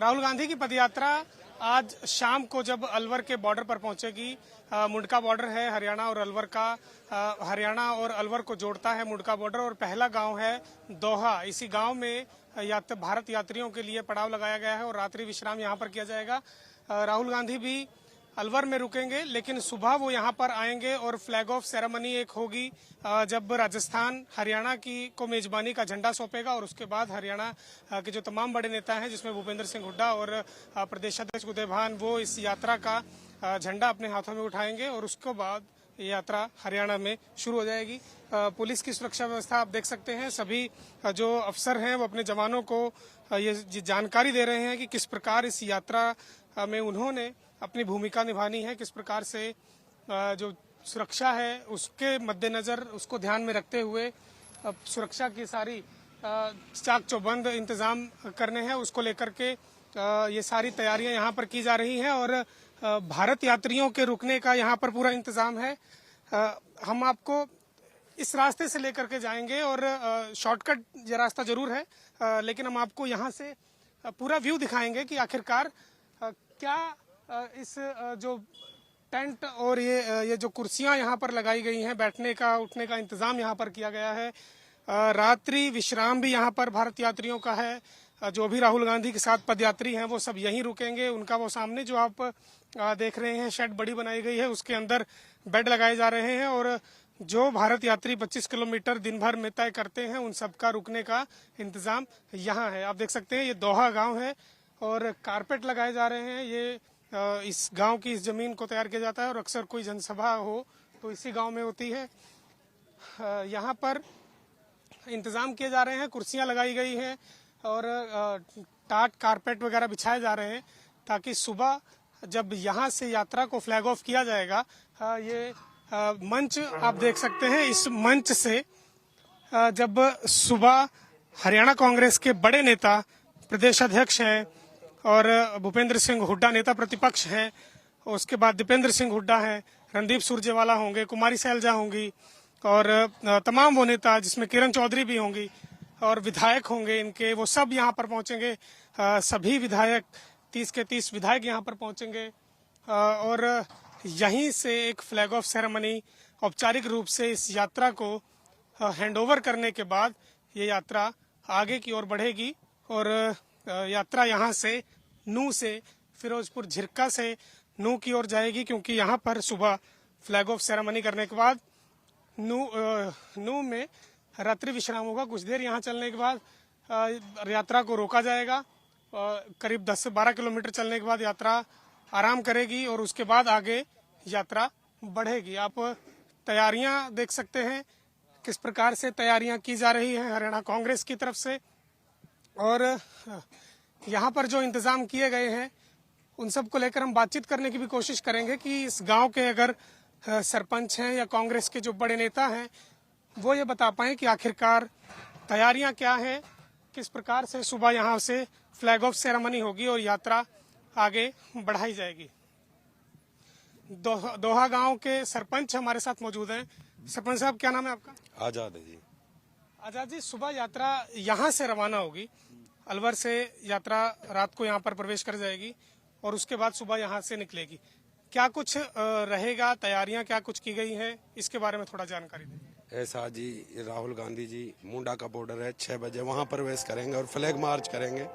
राहुल गांधी की पदयात्रा आज शाम को जब अलवर के बॉर्डर पर पहुंचेगी, मुंडका बॉर्डर है हरियाणा और अलवर का, हरियाणा और अलवर को जोड़ता है मुंडका बॉर्डर और पहला गांव है दोहा। इसी गांव में भारत यात्रियों के लिए पड़ाव लगाया गया है और रात्रि विश्राम यहां पर किया जाएगा। राहुल गांधी भी अलवर में रुकेंगे, लेकिन सुबह वो यहाँ पर आएंगे और फ्लैग ऑफ सेरेमनी एक होगी जब राजस्थान हरियाणा को मेजबानी का झंडा सौंपेगा और उसके बाद हरियाणा के जो तमाम बड़े नेता हैं जिसमें भूपेंद्र सिंह हुड्डा और प्रदेश अध्यक्ष उदय भान, वो इस यात्रा का झंडा अपने हाथों में उठाएंगे और उसके बाद ये यात्रा हरियाणा में शुरू हो जाएगी। पुलिस की सुरक्षा व्यवस्था आप देख सकते हैं, सभी जो अफसर हैं वो अपने जवानों को ये जानकारी दे रहे हैं कि किस प्रकार इस यात्रा में उन्होंने अपनी भूमिका निभानी है, किस प्रकार से जो सुरक्षा है उसके मद्देनजर, उसको ध्यान में रखते हुए सुरक्षा की सारी चाक चौबंद इंतजाम करने हैं, उसको लेकर के ये सारी तैयारियां यहाँ पर की जा रही हैं और भारत यात्रियों के रुकने का यहाँ पर पूरा इंतजाम है। हम आपको इस रास्ते से लेकर के जाएंगे और शॉर्टकट ये रास्ता जरूर है, लेकिन हम आपको यहाँ से पूरा व्यू दिखाएंगे कि आखिरकार क्या इस जो टेंट और ये जो कुर्सियां यहाँ पर लगाई गई हैं, बैठने का उठने का इंतजाम यहाँ पर किया गया है। रात्रि विश्राम भी यहाँ पर भारत यात्रियों का है। जो भी राहुल गांधी के साथ पदयात्री हैं वो सब यहीं रुकेंगे। उनका वो सामने जो आप देख रहे हैं शेड बड़ी बनाई गई है, उसके अंदर बेड लगाए जा रहे हैं और जो भारत यात्री 25 किलोमीटर दिन भर में तय करते हैं उन सबका रुकने का इंतजाम यहाँ है। आप देख सकते हैं ये दोहा गाँव है और कारपेट लगाए जा रहे हैं। ये इस गांव की इस जमीन को तैयार किया जाता है और अक्सर कोई जनसभा हो तो इसी गांव में होती है। यहाँ पर इंतजाम किए जा रहे हैं, कुर्सियां लगाई गई हैं और टाट कारपेट वगैरह बिछाए जा रहे हैं ताकि सुबह जब यहाँ से यात्रा को फ्लैग ऑफ किया जाएगा, ये मंच आप देख सकते हैं। इस मंच से जब सुबह हरियाणा कांग्रेस के बड़े नेता प्रदेश अध्यक्ष हैं और भूपेंद्र सिंह हुड्डा नेता प्रतिपक्ष हैं, उसके बाद दीपेंद्र सिंह हुड्डा हैं, रणदीप सुरजेवाला होंगे, कुमारी सैलजा होंगी और तमाम वो नेता जिसमें किरण चौधरी भी होंगी और विधायक होंगे इनके, वो सब यहाँ पर पहुंचेंगे। सभी विधायक 30 के 30 विधायक यहाँ पर पहुंचेंगे और यहीं से एक फ्लैग ऑफ सेरेमनी औपचारिक रूप से इस यात्रा को हैंडओवर करने के बाद ये यात्रा आगे की ओर बढ़ेगी और यात्रा यहाँ से नूह से फिरोजपुर झिरका से नूह की ओर जाएगी, क्योंकि यहाँ पर सुबह फ्लैग ऑफ सेरेमनी करने के बाद नूह में रात्रि विश्राम होगा। कुछ देर यहाँ चलने के बाद यात्रा को रोका जाएगा। करीब 10 से 12 किलोमीटर चलने के बाद यात्रा आराम करेगी और उसके बाद आगे यात्रा बढ़ेगी। आप तैयारियां देख सकते हैं किस प्रकार से तैयारियां की जा रही हैं हरियाणा कांग्रेस की तरफ से और यहाँ पर जो इंतजाम किए गए हैं उन सब को लेकर हम बातचीत करने की भी कोशिश करेंगे कि इस गांव के अगर सरपंच हैं या कांग्रेस के जो बड़े नेता हैं वो ये बता पाएं कि आखिरकार तैयारियां क्या हैं, किस प्रकार से सुबह यहाँ से फ्लैग ऑफ सेरेमनी होगी और यात्रा आगे बढ़ाई जाएगी। दोहा गांव के सरपंच हमारे साथ मौजूद हैं। सरपंच साहब, क्या नाम है आपका? आजाद है जी। आजाद जी, सुबह यात्रा यहाँ से रवाना होगी, अलवर से यात्रा रात को यहाँ पर प्रवेश कर जाएगी और उसके बाद सुबह यहाँ से निकलेगी। क्या कुछ रहेगा, तैयारियां क्या कुछ की गई हैं, इसके बारे में थोड़ा जानकारी दें। ऐसा जी, राहुल गांधी जी मुंडा का बॉर्डर है, 6 बजे वहाँ प्रवेश करेंगे और फ्लैग मार्च करेंगे।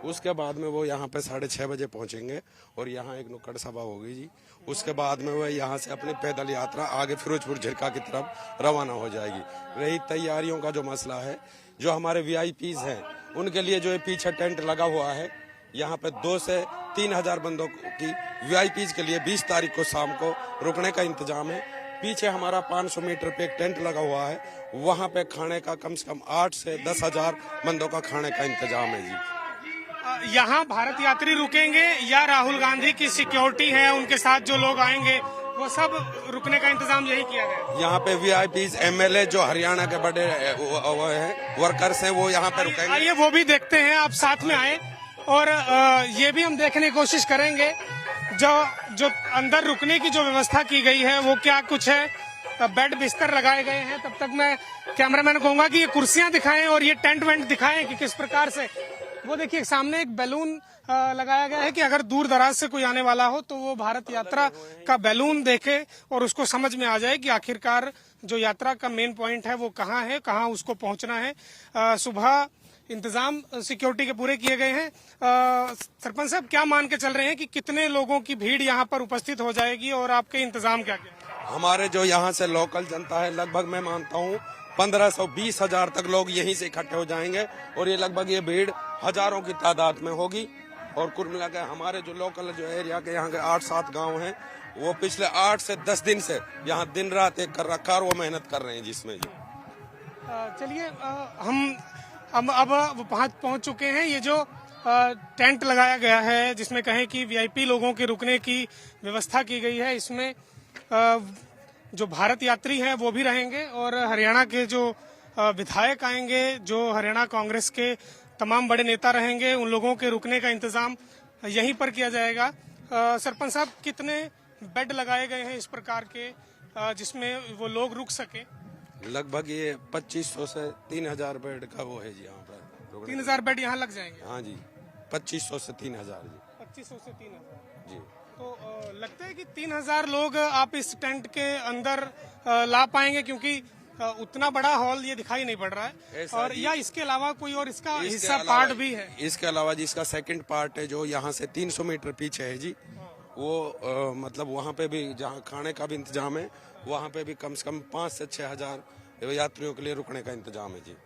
उसके बाद में वो यहाँ पे 6:30 बजे पहुँचेंगे और यहाँ एक नुक्कड़ सभा होगी जी। उसके बाद में वो यहाँ से अपनी पैदल यात्रा आगे फिरोजपुर झिरका की तरफ रवाना हो जाएगी। रही तैयारियों का जो मसला है, जो हमारे VIPs हैं उनके लिए जो पीछे टेंट लगा हुआ है, यहाँ पे 2 से 3 हजार बंदों की VIPs के लिए 20 तारीख को शाम को रुकने का इंतजाम है। पीछे हमारा 500 मीटर पे एक टेंट लगा हुआ है, वहाँ पे खाने का कम से कम 8 से 10 हजार बंदों का खाने का इंतजाम है जी। यहाँ भारत यात्री रुकेंगे या राहुल गांधी की सिक्योरिटी है, उनके साथ जो लोग आएंगे वो सब रुकने का इंतजाम यही किया गया? यहाँ पे VIPs MLA जो हरियाणा के बड़े वो हैं, वर्कर्स हैं, वो यहाँ पे रुकेंगे। आइए वो भी देखते हैं, आप साथ में आए और ये भी हम देखने की कोशिश करेंगे जो अंदर रुकने की जो व्यवस्था की गई है वो क्या कुछ है। बेड बिस्तर लगाए गए हैं। तब तक मैं कैमरामैन को कहूंगा कि ये कुर्सियां दिखाएं और ये टेंट वेंट दिखाएं कि किस प्रकार से। वो देखिए सामने एक बैलून लगाया गया है कि अगर दूर दराज से कोई आने वाला हो तो वो भारत यात्रा का बैलून देखे और उसको समझ में आ जाए कि आखिरकार जो यात्रा का मेन पॉइंट है वो कहाँ है, कहाँ उसको पहुंचना है। सुबह इंतजाम सिक्योरिटी के पूरे किए गए हैं। सरपंच साहब, क्या मान के चल रहे हैं कि कितने लोगों की भीड़ यहाँ पर उपस्थित हो जाएगी और आपके इंतजाम क्या क्या? हमारे जो यहाँ से लोकल जनता है, लगभग मैं मानता हूँ 1520 हजार तक लोग यहीं से इकट्ठे हो जाएंगे और ये लगभग ये भीड़ हजारों की तादाद में होगी। और कुल मिला के हमारे जो लोकल जो एरिया के यहाँ के 8-7 गांव हैं, वो पिछले 8 से 10 दिन से यहाँ दिन रात एक कर रखा और वो मेहनत कर रहे हैं जिसमें जी। चलिए, हम अब पहुंच चुके हैं। ये जो टेंट लगाया गया है जिसमें कहें कि वीआईपी लोगों के रुकने की व्यवस्था की गई है, इसमें जो भारत यात्री हैं वो भी रहेंगे और हरियाणा के जो विधायक आएंगे, जो हरियाणा कांग्रेस के तमाम बड़े नेता रहेंगे, उन लोगों के रुकने का इंतजाम यहीं पर किया जाएगा। सरपंच साहब, कितने बेड लगाए गए हैं इस प्रकार के जिसमें वो लोग रुक सके? लगभग ये 2500 से 3000 बेड का वो है जी यहाँ पर। 3000 बेड यहाँ लग जाएंगे? हाँ जी, 2500 से 3000 जी। 2500 से 3000 जी। तो लगता है कि 3000 लोग आप इस टेंट के अंदर ला पाएंगे, क्योंकि उतना बड़ा हॉल ये दिखाई नहीं पड़ रहा है। और या इसके अलावा कोई और इसका हिस्सा पार्ट भी है? इसके अलावा जी इसका सेकंड पार्ट है जो यहाँ से 300 मीटर पीछे है जी। वो मतलब वहाँ पे भी जहाँ खाने का भी इंतजाम है, वहाँ पे भी कम से कम 5 से 6 हजार यात्रियों के लिए रुकने का इंतजाम है जी।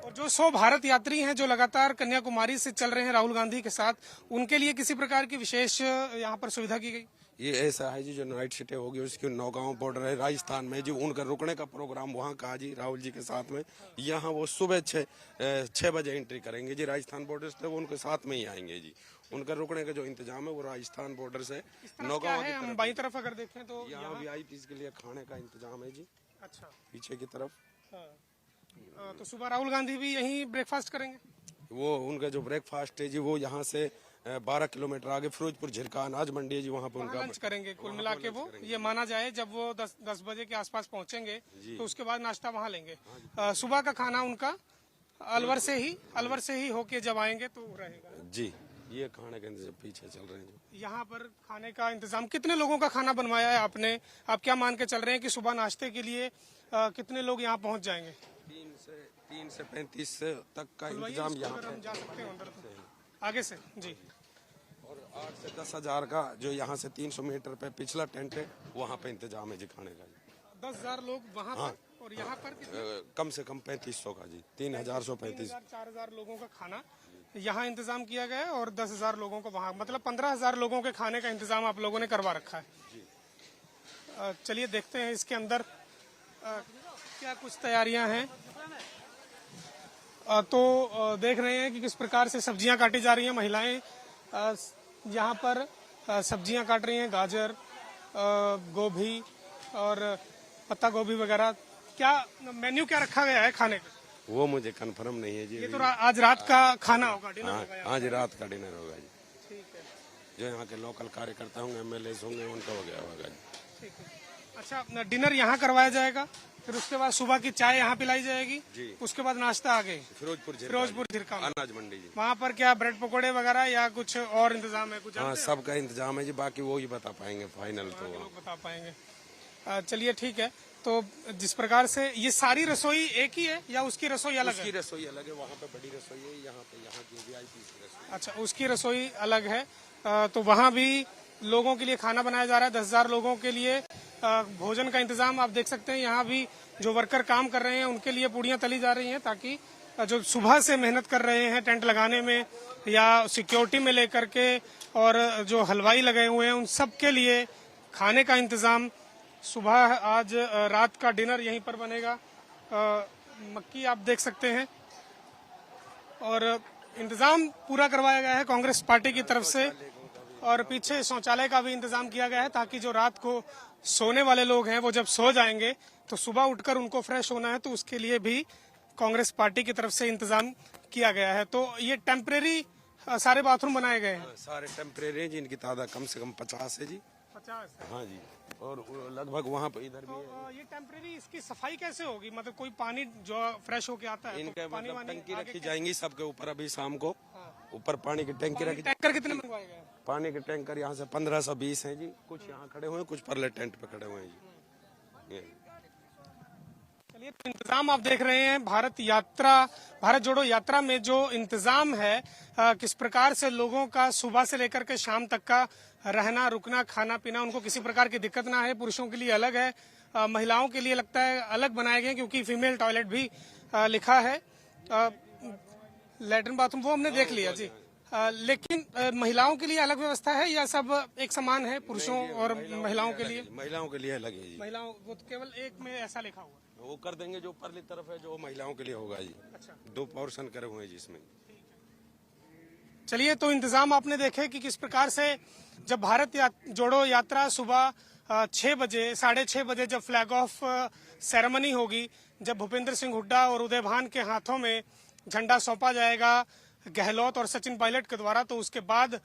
और जो 100 भारत यात्री हैं जो लगातार कन्याकुमारी से चल रहे हैं राहुल गांधी के साथ, उनके लिए किसी प्रकार की विशेष यहाँ पर सुविधा की गई? ये ऐसा है जी, जो नाइट सिटे होगी उसकी नौगांव बॉर्डर है राजस्थान में जी, उनका रुकने का प्रोग्राम वहाँ का जी राहुल जी के साथ में। यहाँ वो सुबह 6 बजे एंट्री करेंगे जी राजस्थान बॉर्डर से, वो उनके साथ में ही आएंगे जी। उनका रुकने का जो इंतजाम है वो राजस्थान बॉर्डर से नौगांव है। हम बाई तरफ अगर देखें तो यहाँ वीआईपी के लिए खाने का इंतजाम है जी। अच्छा, पीछे की तरफ। तो सुबह राहुल गांधी भी यहीं ब्रेकफास्ट करेंगे? वो उनका जो ब्रेकफास्ट है जी वो यहाँ से 12 किलोमीटर आगे फिरोजपुर झिरका अनाज मंडी है जी, वहाँ पर उनका लंच करेंगे। कुल मिला के वो ये माना जाए जब वो 10 बजे के आसपास पहुंचेंगे तो उसके बाद नाश्ता वहाँ लेंगे। सुबह का खाना उनका अलवर से ही होके जब आएंगे तो रहेगा जी। ये खाने के इंतजाम पीछे चल रहे हैं जो यहाँ पर खाने का इंतजाम। कितने लोगों का खाना बनवाया है आपने? आप क्या मान के चल रहे हैं कि सुबह नाश्ते के लिए कितने लोग यहाँ पहुँच जाएंगे? 3 से 35 तक का इंतजाम यहाँ पे। हम जा सकते हैं अंदर आगे से जी। और 8 से 10 हजार का जो यहाँ से 300 मीटर पे पिछला टेंट है, वहाँ पे इंतजाम है जी खाने का। 10,000 लोग वहाँ पर और यहाँ पर कम से कम 3500 का जी। 3135 4,000 लोगों का खाना यहाँ इंतजाम किया गया है और 10,000 लोगों को वहाँ, मतलब 15,000 लोगों के खाने का इंतजाम आप लोगों ने करवा रखा है। चलिए देखते हैं इसके अंदर क्या कुछ तैयारियां हैं। तो देख रहे हैं कि किस प्रकार से सब्जियां काटी जा रही हैं। महिलाएं यहाँ पर सब्जियां काट रही हैं, गाजर, गोभी और पत्ता गोभी वगैरह। क्या मेन्यू क्या रखा गया है खाने का? वो मुझे कंफर्म नहीं है जी। ये तो आज रात का खाना होगा, डिनर होगा। आज रात का डिनर होगा जी। ठीक है। जो यहाँ के लोकल कार्यकर्ता होंगे, एमएलए होंगे, उनका हो गया होगा जी। ठीक है। अच्छा, डिनर यहाँ करवाया जाएगा, फिर उसके बाद सुबह की चाय यहाँ पिलाई जाएगी जी। उसके बाद नाश्ता आगे फिरोजपुर झिरका अनाज मंडी जी। वहाँ पर क्या ब्रेड पकोड़े वगैरह या कुछ और इंतजाम है? कुछ हाँ, सबका इंतजाम है जी, बाकी वो ही बता पाएंगे फाइनल तो लोग बता पाएंगे। चलिए ठीक है। तो जिस प्रकार से ये सारी रसोई एक ही है या उसकी रसोई अलग है? उसकी रसोई अलग है, वहाँ पे बड़ी रसोई है, यहाँ की वीआईपी रसोई। अच्छा, उसकी रसोई अलग है। तो वहाँ भी लोगों के लिए खाना बनाया जा रहा है। 10,000 लोगों के लिए भोजन का इंतजाम आप देख सकते हैं। यहाँ भी जो वर्कर काम कर रहे हैं उनके लिए पूड़ियाँ तली जा रही हैं, ताकि जो सुबह से मेहनत कर रहे हैं टेंट लगाने में या सिक्योरिटी में लेकर के, और जो हलवाई लगे हुए हैं, उन सब के लिए खाने का इंतजाम। सुबह आज रात का डिनर यहीं पर बनेगा। मक्की आप देख सकते हैं और इंतजाम पूरा करवाया गया है कांग्रेस पार्टी की तरफ से। और पीछे शौचालय का भी इंतजाम किया गया है, ताकि जो रात को सोने वाले लोग हैं वो जब सो जाएंगे तो सुबह उठकर उनको फ्रेश होना है, तो उसके लिए भी कांग्रेस पार्टी की तरफ से इंतजाम किया गया है। तो ये टेम्परेरी सारे बाथरूम बनाए गए हैं। सारे टेम्परेरी हैं जिनकी तादाद कम से कम 50 है जी। 50? हाँ जी। और लगभग वहाँ पर इधर भी है। ये टेम्परेरी, इसकी सफाई कैसे होगी? मतलब कोई पानी जो फ्रेश होके आता है इनके तो पानी मतलब टंकी रखी जाएंगी सबके ऊपर अभी शाम को। ऊपर पानी की टैंकी रखी। टैंकर कितने मंगवाए गए? पानी के टैंकर यहाँ से 1520 हैं जी। कुछ यहाँ खड़े हुए हैं, कुछ परले टेंट पे खड़े हुए हैं जी। ये चलिए, तो इंतजाम आप देख रहे हैं भारत जोड़ो यात्रा में जो इंतजाम है, किस प्रकार से लोगों का सुबह से लेकर के शाम तक का रहना रुकना खाना पीना, उनको किसी प्रकार की दिक्कत ना है। पुरुषों के लिए अलग है, महिलाओं के लिए लगता है अलग बनाए गए, क्योंकि फीमेल टॉयलेट भी लिखा है। लैट्रिन बाथरूम वो हमने देख लिया जी। लेकिन महिलाओं के लिए अलग व्यवस्था है या सब एक समान है, पुरुषों और महिलाओं के लिए? महिलाओं के लिए अलग है जी। महिलाओं वो तो केवल एक में ऐसा लिखा हुआ है। वो कर देंगे जो परली तरफ है, जो महिलाओं के लिए होगा जी। अच्छा, 2 पोर्शन करे हुए हैं जिसमें। चलिए, तो इंतजाम आपने देखे कि किस प्रकार से जब भारत जोड़ो यात्रा सुबह 6 बजे 6:30 बजे जब फ्लैग ऑफ सेरेमनी होगी, जब भूपेंद्र सिंह हुड्डा और उदय भान के हाथों में झंडा सौंपा जाएगा गहलोत और सचिन पायलट के द्वारा, तो उसके बाद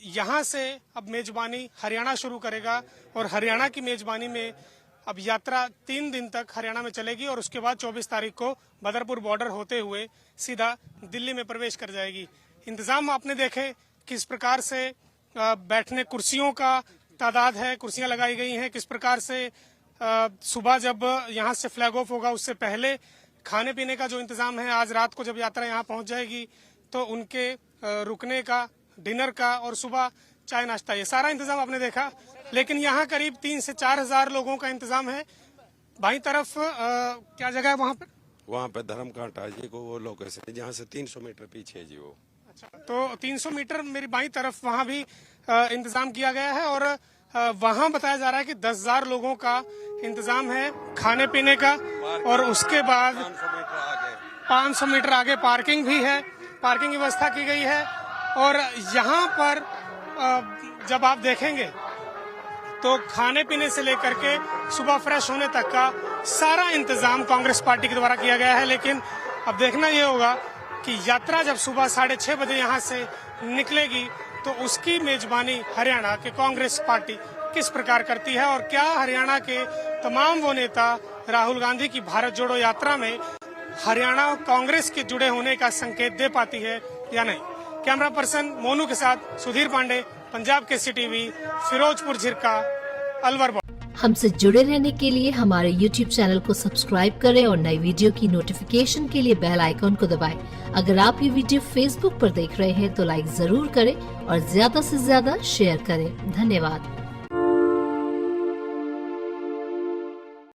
यहां से अब मेजबानी हरियाणा शुरू करेगा और हरियाणा की मेजबानी में अब यात्रा 3 दिन तक हरियाणा में चलेगी और उसके बाद 24 तारीख को बदरपुर बॉर्डर होते हुए सीधा दिल्ली में प्रवेश कर जाएगी। इंतजाम आपने देखे किस प्रकार से बैठने कुर्सियों का तादाद है, कुर्सियां लगाई गई हैं, किस प्रकार से सुबह जब यहां से फ्लैग ऑफ होगा उससे पहले खाने पीने का जो इंतजाम है, आज रात को जब यात्रा यहां पहुंच जाएगी तो उनके रुकने का, डिनर का और सुबह चाय नाश्ता, ये सारा इंतजाम आपने देखा। लेकिन यहाँ करीब 3 से 4 हजार लोगों का इंतजाम है। बाईं तरफ क्या जगह है वहाँ पर? वहाँ पे धर्म कांटा जी को वो लोकेशन है जहाँ से 300 मीटर पीछे है जी वो। अच्छा, तो 300 मीटर मेरी बाईं तरफ वहाँ भी इंतजाम किया गया है और वहाँ बताया जा रहा है कि 10,000 लोगों का इंतजाम है खाने पीने का और उसके बाद 500 मीटर आगे पार्किंग भी है, पार्किंग की व्यवस्था की गई है। और यहाँ पर जब आप देखेंगे तो खाने पीने से लेकर के सुबह फ्रेश होने तक का सारा इंतजाम कांग्रेस पार्टी के द्वारा किया गया है। लेकिन अब देखना ये होगा कि यात्रा जब सुबह 6:30 बजे यहाँ से निकलेगी तो उसकी मेजबानी हरियाणा के कांग्रेस पार्टी किस प्रकार करती है और क्या हरियाणा के तमाम वो नेता राहुल गांधी की भारत जोड़ो यात्रा में हरियाणा कांग्रेस के जुड़े होने का संकेत दे पाती है या नहीं। कैमरा पर्सन मोनू के साथ सुधीर पांडे, पंजाब केसरी टीवी, फिरोजपुर झिरका, अलवर। हमसे जुड़े रहने के लिए हमारे YouTube चैनल को सब्सक्राइब करें और नई वीडियो की नोटिफिकेशन के लिए बेल आइकॉन को दबाएं। अगर आप ये वीडियो Facebook पर देख रहे हैं तो लाइक जरूर करें और ज्यादा से ज्यादा शेयर करें। धन्यवाद।